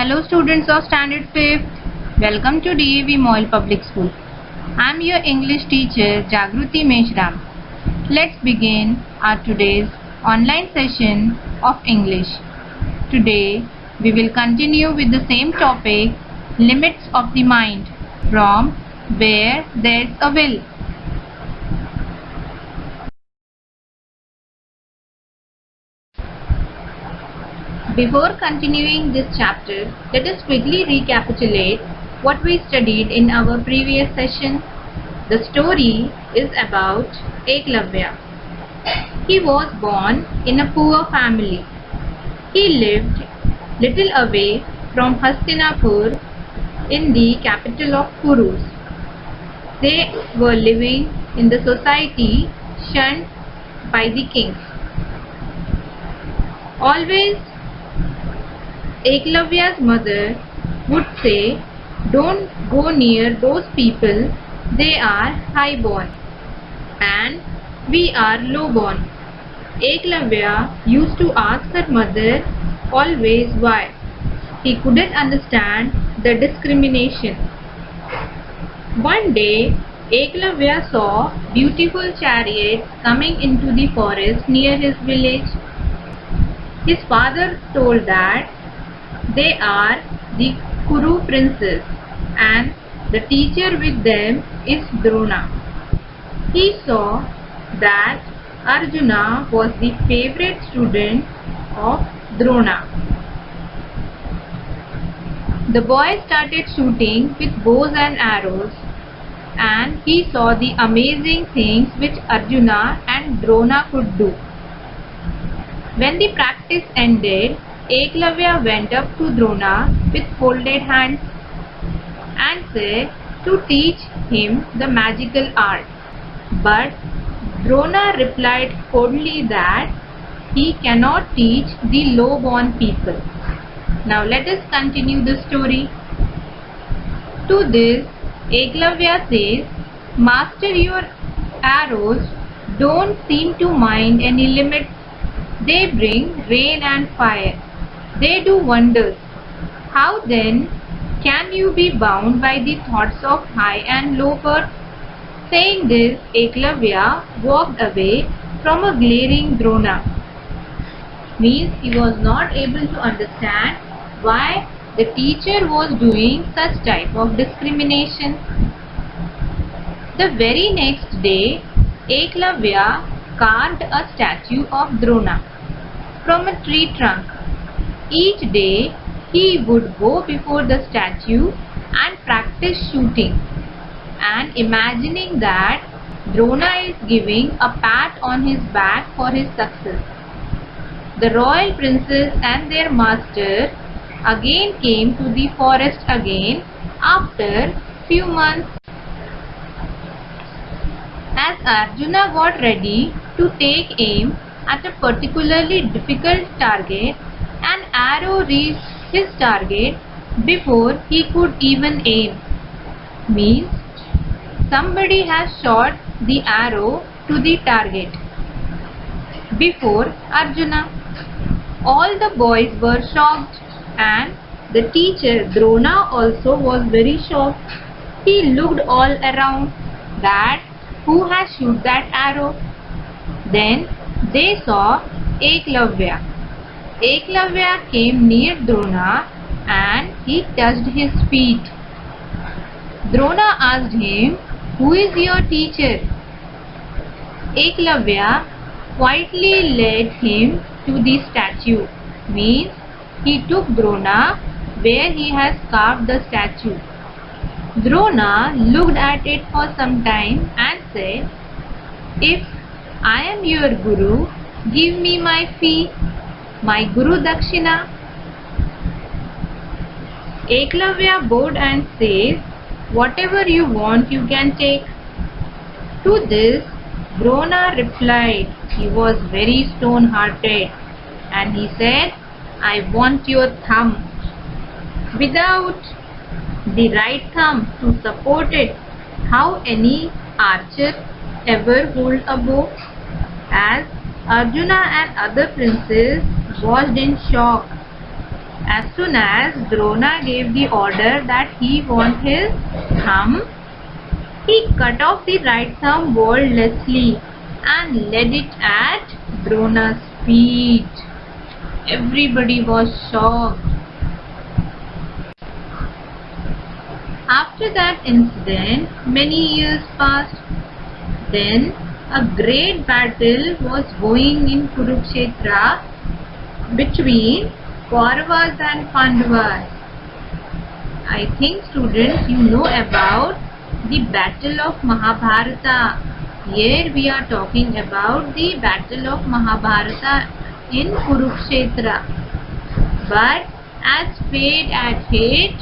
Hello students of Standard 5th. Welcome to DAV Moil Public School. I am your English teacher Jagruti Meshram. Let's begin our today's online session of English. Today we will continue with the same topic, limits of the mind, from Where There's a Will. Before continuing this chapter, let us quickly recapitulate what we studied in our previous session. The story is about Eklavya. He was born in a poor family. He lived little away from Hastinapur in the capital of Kurus. They were living in the society shunned by the kings. Always Eklavya's mother would say, "Don't go near those people, they are high-born and we are low-born." Eklavya used to ask her mother always why. He couldn't understand the discrimination. One day, Eklavya saw beautiful chariots coming into the forest near his village. His father told that they are the Kuru princes and the teacher with them is Drona. He saw that Arjuna was the favorite student of Drona. The boy started shooting with bows and arrows, and he saw the amazing things which Arjuna and Drona could do. When the practice ended, Eklavya went up to Drona with folded hands and said to teach him the magical art. But Drona replied coldly that he cannot teach the low-born people. Now let us continue the story. To this, Eklavya says, "Master, your arrows don't seem to mind any limits. They bring rain and fire. They do wonders. How then can you be bound by the thoughts of high and low birth?" Saying this, Eklavya walked away from a glaring Drona. Means he was not able to understand why the teacher was doing such type of discrimination. The very next day, Eklavya carved a statue of Drona from a tree trunk. Each day he would go before the statue and practice shooting and imagining that Drona is giving a pat on his back for his success. The royal princes and their master again came to the forest again after few months. As Arjuna got ready to take aim at a particularly difficult target, an arrow reached his target before he could even aim. Means somebody has shot the arrow to the target before Arjuna. All the boys were shocked, and the teacher Drona also was very shocked. He looked all around that who has shot that arrow. Then they saw Eklavya. Eklavya came near Drona and he touched his feet. Drona asked him, "Who is your teacher?" Eklavya quietly led him to the statue. Means he took Drona where he has carved the statue. Drona looked at it for some time and said, "If I am your guru, give me my fee, my Guru Dakshina." Eklavya bowed and says, "Whatever you want you can take." To this, Drona replied, he was very stone-hearted, and he said, "I want your thumb. Without the right thumb to support it, how any archer ever hold a bow?" As Arjuna and other princes watched in shock, As soon as Drona gave the order that he wants his thumb, he cut off the right thumb boldly and laid it at Drona's feet. Everybody was shocked. After that incident, many years passed. Then a great battle was going in Kurukshetra between Kauravas and Pandavas. I think students, you know about the battle of Mahabharata. Here we are talking about the battle of Mahabharata in Kurukshetra. But as fate had it,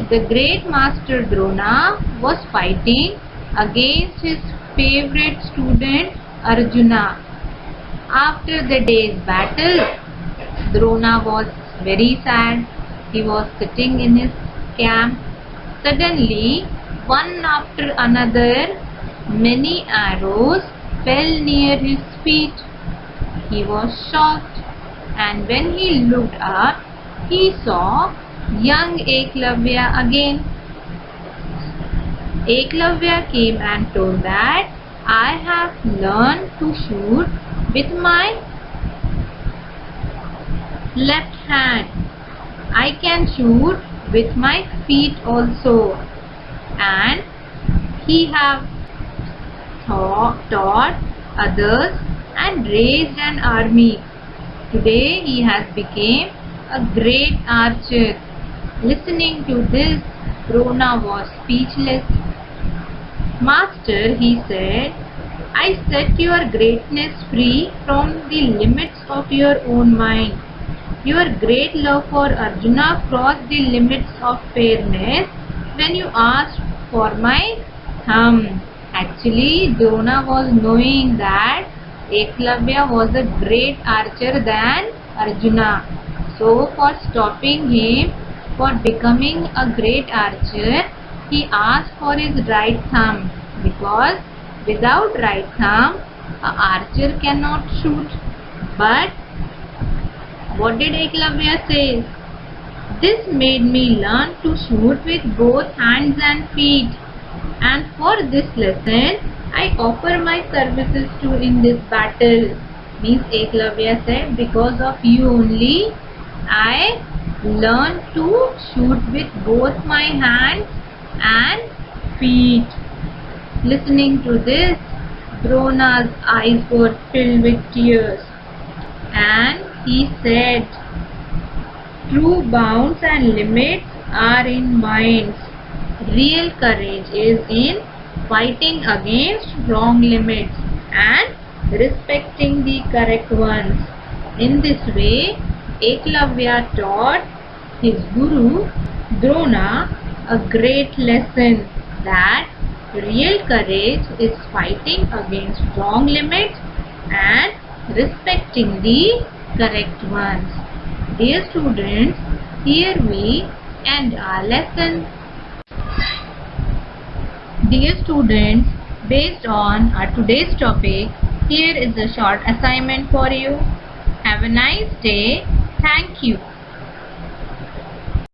the great master Drona was fighting against his favorite student Arjuna. After the day's battle, Drona was very sad. He was sitting in his camp. Suddenly, one after another, many arrows fell near his feet. He was shocked, and when he looked up, he saw young Eklavya again. Eklavya came and told that I have learned to shoot with my left hand. I can shoot with my feet also, and he have taught others and raised an army. Today he has become a great archer. Listening to this, Drona was speechless. Master, he said, I set your greatness free from the limits of your own mind. Your great love for Arjuna crossed the limits of fairness when you asked for my thumb. Actually, Drona was knowing that Eklavya was a great archer than Arjuna. So, for stopping him for becoming a great archer, he asked for his right thumb, because without right thumb, an archer cannot shoot. But what did Eklavya say? This made me learn to shoot with both hands and feet, and for this lesson, I offer my services to in this battle. Means Eklavya said, because of you only, I learned to shoot with both my hands and feet. Listening to this, Drona's eyes were filled with tears, and he said, true bounds and limits are in minds. Real courage is in fighting against wrong limits and respecting the correct ones. In this way, Eklavya taught his guru Drona a great lesson, that real courage is fighting against wrong limits and respecting the correct ones. Dear students, here we end our lesson. Dear students, based on our today's topic, here is a short assignment for you. Have a nice day. Thank you.